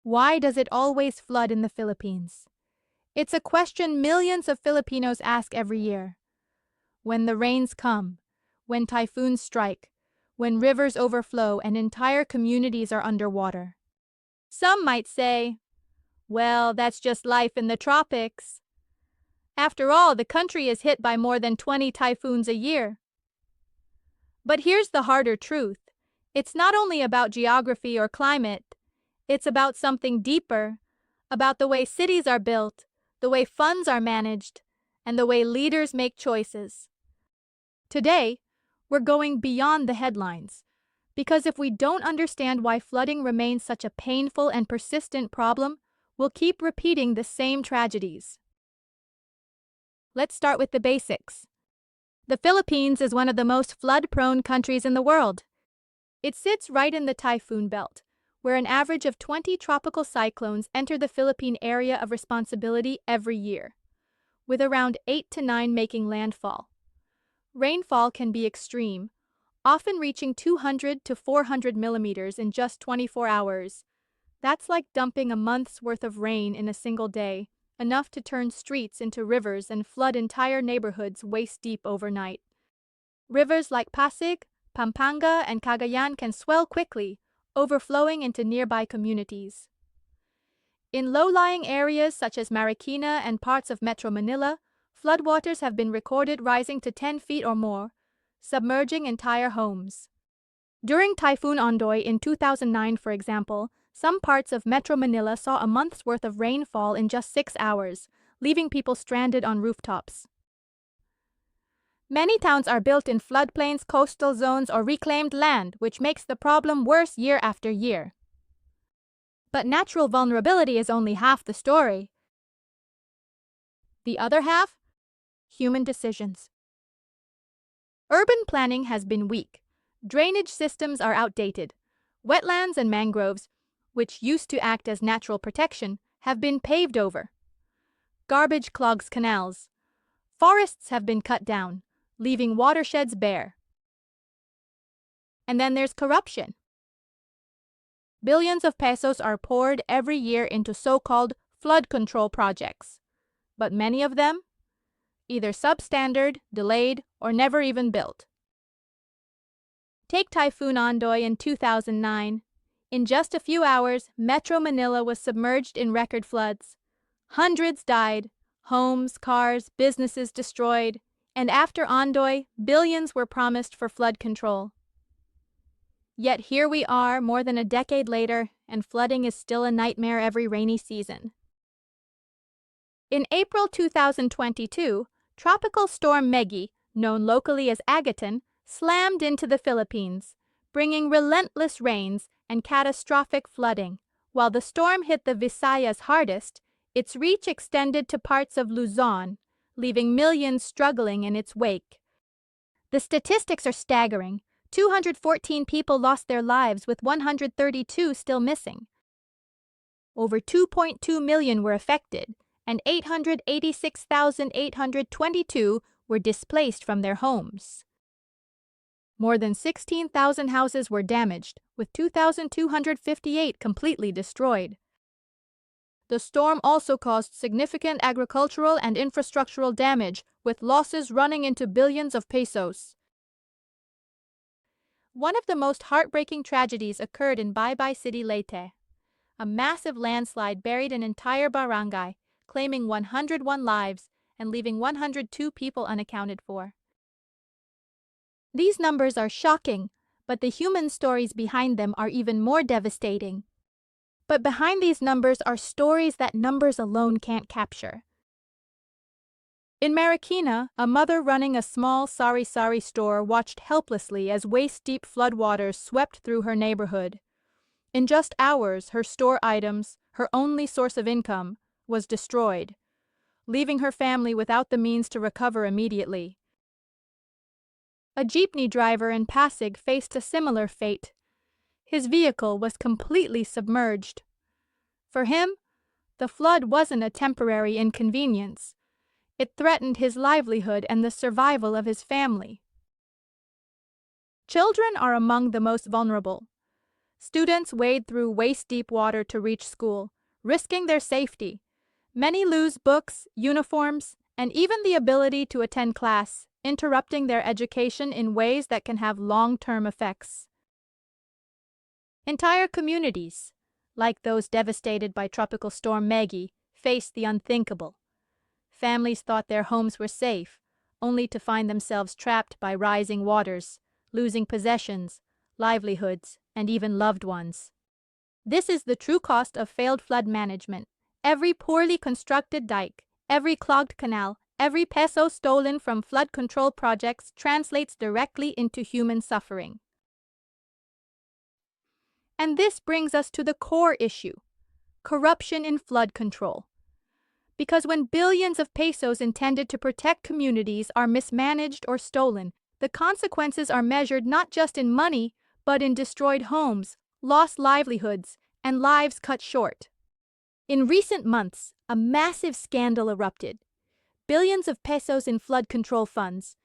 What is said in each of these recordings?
Why does it always flood in the Philippines? It's a question millions of Filipinos ask every year. When the rains come, when typhoons strike, when rivers overflow and entire communities are underwater. Some might say, well, that's just life in the tropics. After all, the country is hit by more than 20 typhoons a year. But here's the harder truth. It's not only about geography or climate. It's about something deeper, about the way cities are built, the way funds are managed, and the way leaders make choices. Today, we're going beyond the headlines, because if we don't understand why flooding remains such a painful and persistent problem, we'll keep repeating the same tragedies. Let's start with the basics. The Philippines is one of the most flood-prone countries in the world. It sits right in the typhoon belt, where an average of 20 tropical cyclones enter the Philippine area of responsibility every year, with around 8 to 9 making landfall. Rainfall can be extreme, often reaching 200 to 400 millimeters in just 24 hours. That's like dumping a month's worth of rain in a single day, enough to turn streets into rivers and flood entire neighborhoods waist-deep overnight. Rivers like Pasig, Pampanga, and Cagayan can swell quickly, overflowing into nearby communities. In low-lying areas such as Marikina and parts of Metro Manila, floodwaters have been recorded rising to 10 feet or more, submerging entire homes. During Typhoon Ondoy in 2009, for example, some parts of Metro Manila saw a month's worth of rainfall in just 6 hours, leaving people stranded on rooftops. Many towns are built in floodplains, coastal zones, or reclaimed land, which makes the problem worse year after year. But natural vulnerability is only half the story. The other half? Human decisions. Urban planning has been weak. Drainage systems are outdated. Wetlands and mangroves, which used to act as natural protection, have been paved over. Garbage clogs canals. Forests have been cut down, leaving watersheds bare. And then there's corruption. Billions of pesos are poured every year into so-called flood control projects, but many of them either substandard, delayed, or never even built. Take Typhoon Ondoy in 2009. In just a few hours, Metro Manila was submerged in record floods. Hundreds died, homes, cars, businesses destroyed, and after Ondoy, billions were promised for flood control. Yet here we are, more than a decade later, and flooding is still a nightmare every rainy season. In April 2022, Tropical Storm Meggy, known locally as Agatan, slammed into the Philippines, bringing relentless rains and catastrophic flooding. While the storm hit the Visayas hardest, its reach extended to parts of Luzon, leaving millions struggling in its wake. The statistics are staggering. 214 people lost their lives, with 132 still missing. Over 2.2 million were affected, and 886,822 were displaced from their homes. More than 16,000 houses were damaged, with 2,258 completely destroyed. The storm also caused significant agricultural and infrastructural damage, with losses running into billions of pesos. One of the most heartbreaking tragedies occurred in Baybay City, Leyte. A massive landslide buried an entire barangay, claiming 101 lives and leaving 102 people unaccounted for. These numbers are shocking, but the human stories behind them are even more devastating. But behind these numbers are stories that numbers alone can't capture. In Marikina, a mother running a small sari-sari store watched helplessly as waist-deep floodwaters swept through her neighborhood. In just hours, her store items, her only source of income, was destroyed, leaving her family without the means to recover immediately. A jeepney driver in Pasig faced a similar fate. His vehicle was completely submerged. For him, the flood wasn't a temporary inconvenience. It threatened his livelihood and the survival of his family. Children are among the most vulnerable. Students wade through waist-deep water to reach school, risking their safety. Many lose books, uniforms, and even the ability to attend class, interrupting their education in ways that can have long-term effects. Entire communities, like those devastated by Tropical Storm Maggie, faced the unthinkable. Families thought their homes were safe, only to find themselves trapped by rising waters, losing possessions, livelihoods, and even loved ones. This is the true cost of failed flood management. Every poorly constructed dike, every clogged canal, every peso stolen from flood control projects translates directly into human suffering. And this brings us to the core issue: corruption in flood control. Because when billions of pesos intended to protect communities are mismanaged or stolen, the consequences are measured not just in money, but in destroyed homes, lost livelihoods, and lives cut short. In recent months, a massive scandal erupted. Billions of pesos in flood control funds,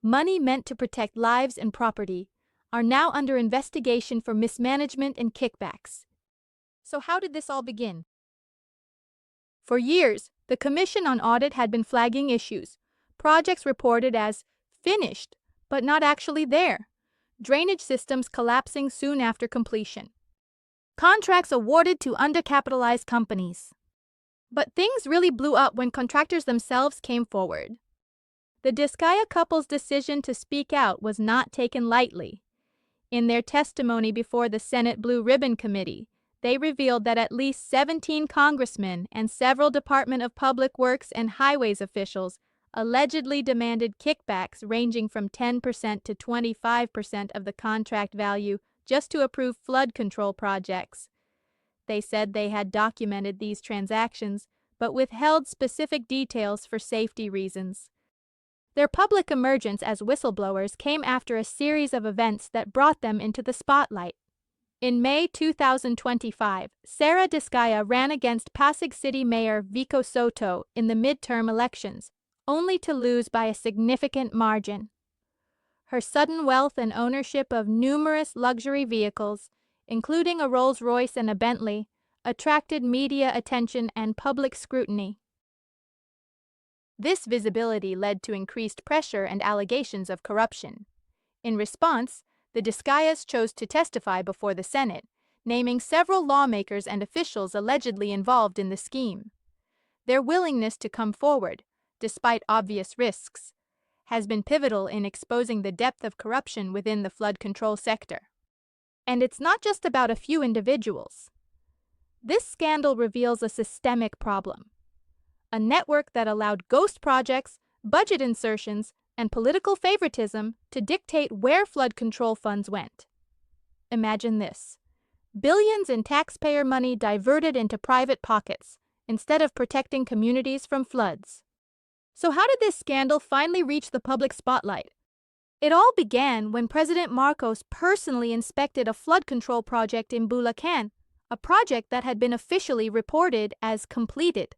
money meant to protect lives and property, are now under investigation for mismanagement and kickbacks. So how did this all begin? For years, the Commission on Audit had been flagging issues, projects reported as finished, but not actually there, drainage systems collapsing soon after completion, contracts awarded to undercapitalized companies. But things really blew up when contractors themselves came forward. The Diskaya couple's decision to speak out was not taken lightly. In their testimony before the Senate Blue Ribbon Committee, they revealed that at least 17 congressmen and several Department of Public Works and Highways officials allegedly demanded kickbacks ranging from 10% to 25% of the contract value just to approve flood control projects. They said they had documented these transactions, but withheld specific details for safety reasons. Their public emergence as whistleblowers came after a series of events that brought them into the spotlight. In May 2025, Sara Diskaya ran against Pasig City Mayor Vico Soto in the midterm elections, only to lose by a significant margin. Her sudden wealth and ownership of numerous luxury vehicles, including a Rolls-Royce and a Bentley, attracted media attention and public scrutiny. This visibility led to increased pressure and allegations of corruption. In response, the Diskayas chose to testify before the Senate, naming several lawmakers and officials allegedly involved in the scheme. Their willingness to come forward, despite obvious risks, has been pivotal in exposing the depth of corruption within the flood control sector. And it's not just about a few individuals. This scandal reveals a systemic problem: a network that allowed ghost projects, budget insertions, and political favoritism to dictate where flood control funds went. Imagine this: billions in taxpayer money diverted into private pockets instead of protecting communities from floods. So how did this scandal finally reach the public spotlight? It all began when President Marcos personally inspected a flood control project in Bulacan, a project that had been officially reported as completed.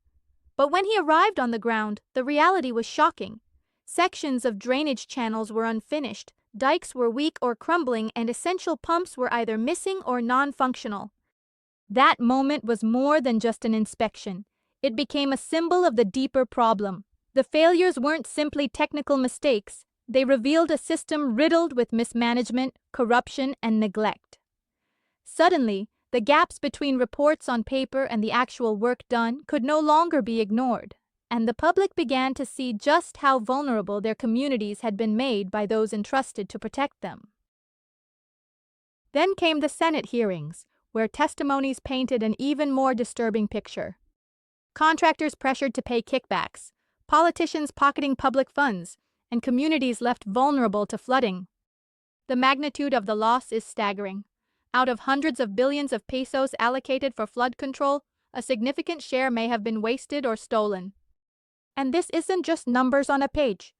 But when he arrived on the ground, the reality was shocking. Sections of drainage channels were unfinished, dikes were weak or crumbling, and essential pumps were either missing or non-functional. That moment was more than just an inspection. It became a symbol of the deeper problem. The failures weren't simply technical mistakes. They revealed a system riddled with mismanagement, corruption, and neglect. Suddenly, the gaps between reports on paper and the actual work done could no longer be ignored, and the public began to see just how vulnerable their communities had been made by those entrusted to protect them. Then came the Senate hearings, where testimonies painted an even more disturbing picture. Contractors pressured to pay kickbacks, politicians pocketing public funds, and communities left vulnerable to flooding. The magnitude of the loss is staggering. Out of hundreds of billions of pesos allocated for flood control, a significant share may have been wasted or stolen. And this isn't just numbers on a page.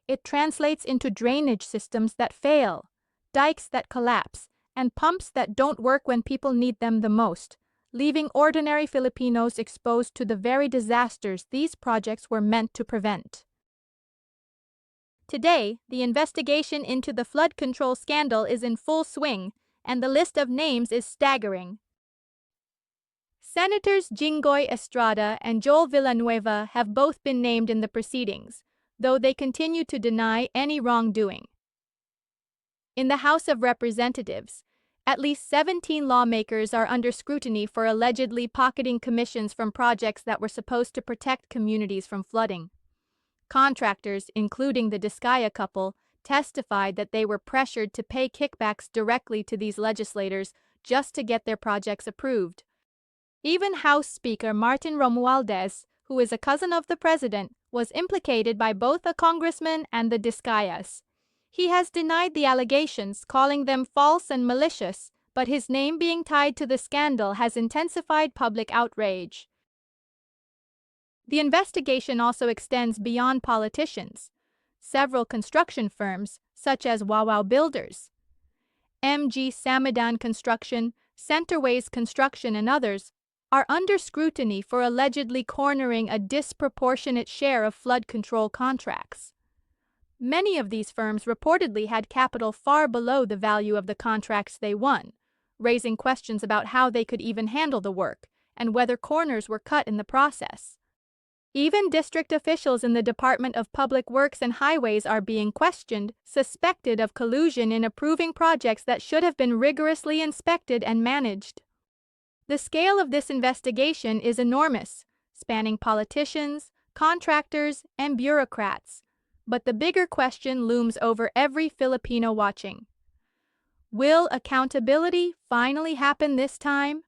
It translates into drainage systems that fail, dikes that collapse, and pumps that don't work when people need them the most, leaving ordinary Filipinos exposed to the very disasters these projects were meant to prevent. Today, the investigation into the flood control scandal is in full swing, and the list of names is staggering. Senators Jinggoy Estrada and Joel Villanueva have both been named in the proceedings, though they continue to deny any wrongdoing. In the House of Representatives, at least 17 lawmakers are under scrutiny for allegedly pocketing commissions from projects that were supposed to protect communities from flooding. Contractors, including the Discaya couple, testified that they were pressured to pay kickbacks directly to these legislators just to get their projects approved. Even House Speaker Martin Romualdez, who is a cousin of the president, was implicated by both a congressman and the Discayas. He has denied the allegations, calling them false and malicious, but his name being tied to the scandal has intensified public outrage. The investigation also extends beyond politicians. Several construction firms, such as Wawaw Builders, MG Samadan Construction, Centerways Construction, and others, are under scrutiny for allegedly cornering a disproportionate share of flood control contracts. Many of these firms reportedly had capital far below the value of the contracts they won, raising questions about how they could even handle the work and whether corners were cut in the process. Even district officials in the Department of Public Works and Highways are being questioned, suspected of collusion in approving projects that should have been rigorously inspected and managed. The scale of this investigation is enormous, spanning politicians, contractors, and bureaucrats. But the bigger question looms over every Filipino watching. Will accountability finally happen this time?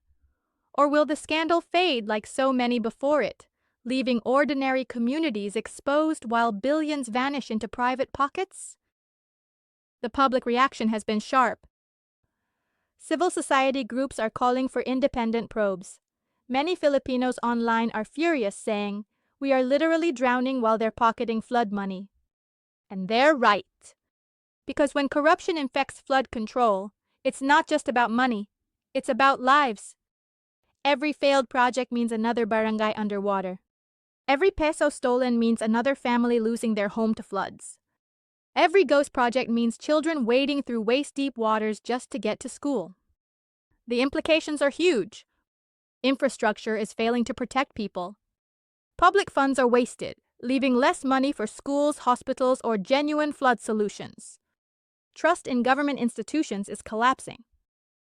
Or will the scandal fade like so many before it, leaving ordinary communities exposed while billions vanish into private pockets? The public reaction has been sharp. Civil society groups are calling for independent probes. Many Filipinos online are furious, saying, "We are literally drowning while they're pocketing flood money." And they're right. Because when corruption infects flood control, it's not just about money, it's about lives. Every failed project means another barangay underwater. Every peso stolen means another family losing their home to floods. Every ghost project means children wading through waist-deep waters just to get to school. The implications are huge. Infrastructure is failing to protect people. Public funds are wasted, leaving less money for schools, hospitals, or genuine flood solutions. Trust in government institutions is collapsing.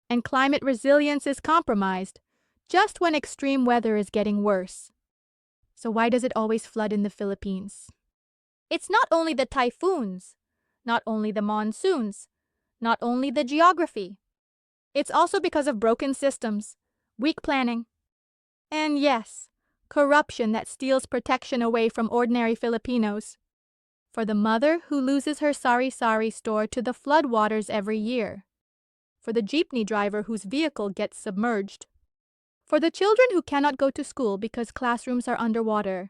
And climate resilience is compromised, just when extreme weather is getting worse. So why does it always flood in the Philippines? It's not only the typhoons, not only the monsoons, not only the geography. It's also because of broken systems, weak planning, and yes, corruption that steals protection away from ordinary Filipinos. For the mother who loses her sari-sari store to the floodwaters every year. For the jeepney driver whose vehicle gets submerged. For the children who cannot go to school because classrooms are underwater.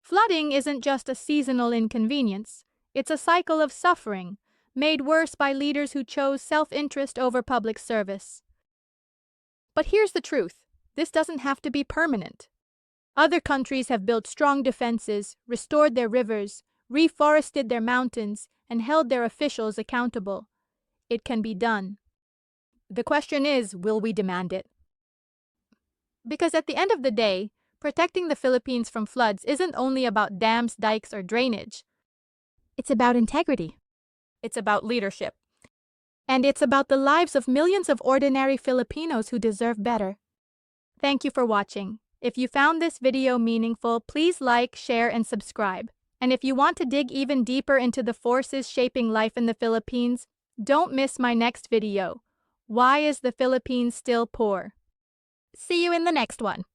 Flooding isn't just a seasonal inconvenience, it's a cycle of suffering, made worse by leaders who chose self-interest over public service. But here's the truth, this doesn't have to be permanent. Other countries have built strong defenses, restored their rivers, reforested their mountains, and held their officials accountable. It can be done. The question is, will we demand it? Because at the end of the day, protecting the Philippines from floods isn't only about dams, dikes, or drainage. It's about integrity. It's about leadership. And it's about the lives of millions of ordinary Filipinos who deserve better. Thank you for watching. If you found this video meaningful, please like, share, and subscribe. And if you want to dig even deeper into the forces shaping life in the Philippines, don't miss my next video. Why is the Philippines still poor? See you in the next one.